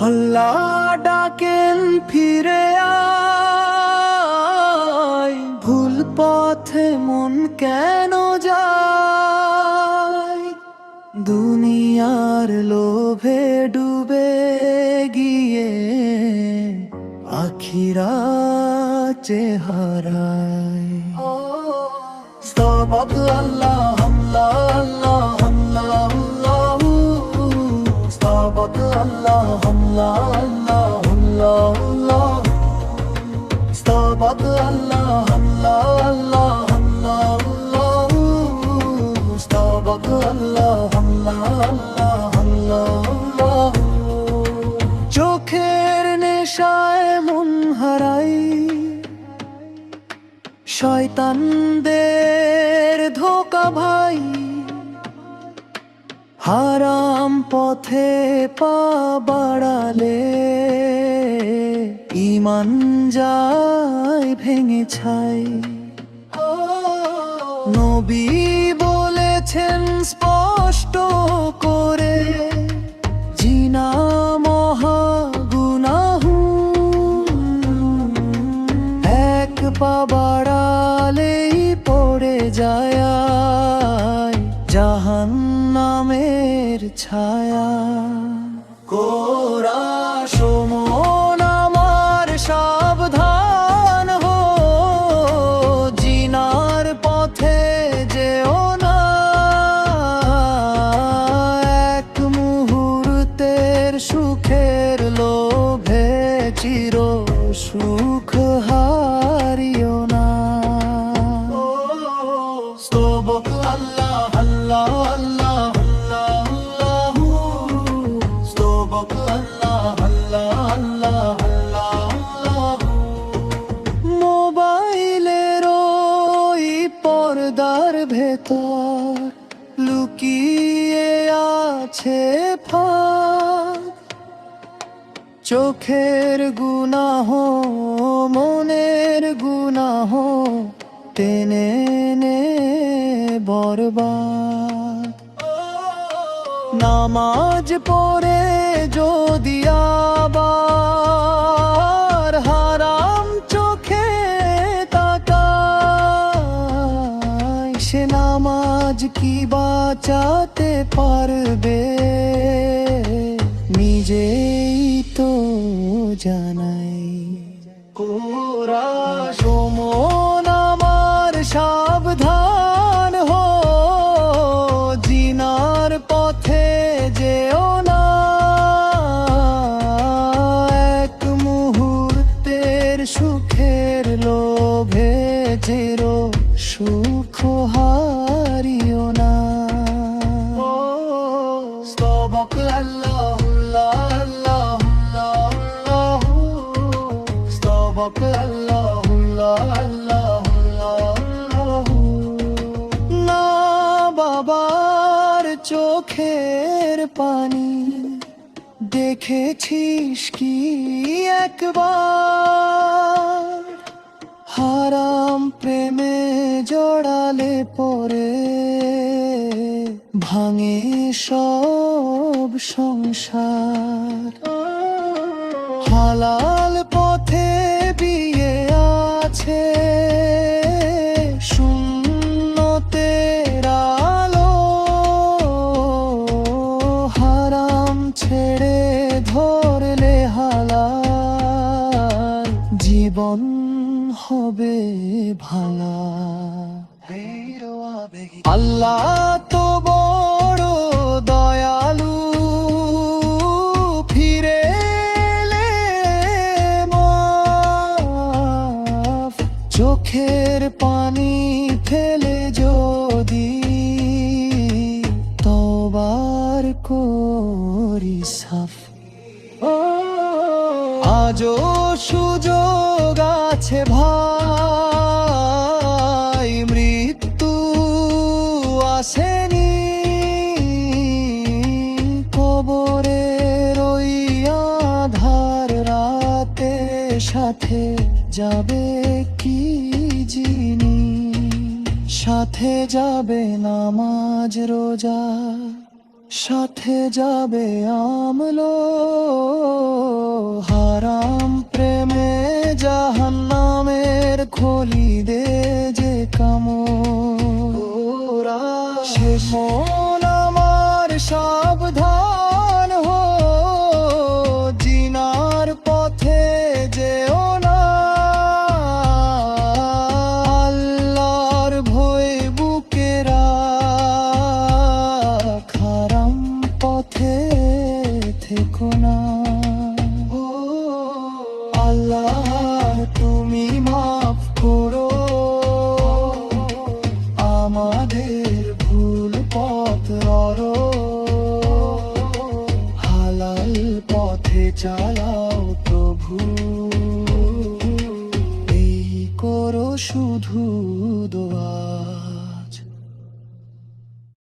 আল্লাহ ডাকেন ফিরে আয়, ভুল পথে মন কেন যায়? দুনিয়ার লোভে ডুবে গিয়ে আখিরাত হারায়। স্তবক আল্লাহ আল্লাহ আল্লাহ আল্লাহ আল্লাহ, স্তবক আল্লাহ আল্লাহ আল্লাহ আল্লাহ আল্লাহ, স্তবক আল্লাহ আল্লাহ আল্লাহ আল্লাহ আল্লাহ, স্তবক আল্লাহ আল্লাহ আল্লাহ আল্লাহ আল্লাহ। চোখের নেশায় মন হারাই, শয়তানদের ধোঁকা ভাই, হারাম পথে পা বাড়ালে ঈমান যায় ভেঙে ছাই। নবী বলেছেন স্পষ্ট করে, জিনা মহা গুনাহ, এক পা বাড়ালেই পড়ে যায় জাহান্নামের ছায়া। কোরা সমন আমার সাবধান হো, জিনার পথে যেও না, এক মুহূর্তের সুখের লোভে চির সুখ হারিও না। স্তবক আল্লাহ আল্লাহ আল্লাহ আল্লাহ, স্তবক আল্লাহ আল্লাহ আল্লাহ আল্লাহ। মোবাইলের ওই পর্দার ভেতর লুকিয়ে আছে ফাঁক, চোখের গুনাহ মনের গুনাহ টেনে নে বরবাদ। নামাজ পড়ে যদি আবার হারাম চোখে তাকায়, সে নামাজ কি বাঁচাতে পারবে? নিজেই তো জানাই। কোরা সমন আমার সাবধান হো, জিনার পথে যেও না, এক মুহূর্তের সুখের লোভে চির সুখ হারিও না। স্তবক আল্লাহ আল্লাহ আল্লাহ, স্তবক আল্লাহ আল্লাহ আল্লাহ। না বাবার চোখের পানি দেখেছিস কি একবার? হারাম প্রেমে জড়ালে পরে ভাঙে সব সংসার। হালাল পথে বিয়ে আছে, সুন্নতের আলো, হারাম ছেড়ে ধরলে হালাল, জীবন হবে ভালা। আল্লাহ তো বড় দয়ালু, ফিরে এলে মাফ, চোখের পানি ফেলে যদি তওবার করি সাফ। আজও সুযোগ আছে ভাই, মৃত্যু যাবে কি জিনিস, সাথে যাবে নামাজ রোজা, সাথে যাবে আমলো, হারাম প্রেমে জাহান্নামের খলি দে যে কামড়। শেষ মন আমার সাবধান হো, জিনার পথে যেও না, আল্লাহর ভয় বুকে রাখ, হারাম পথে থেকো না। ও আল্লাহ তুমি মাফ করো আমাদের ভুল পথ ররো, হালাল পথে চালাও প্রভু, এই করো শুধু দোয়া।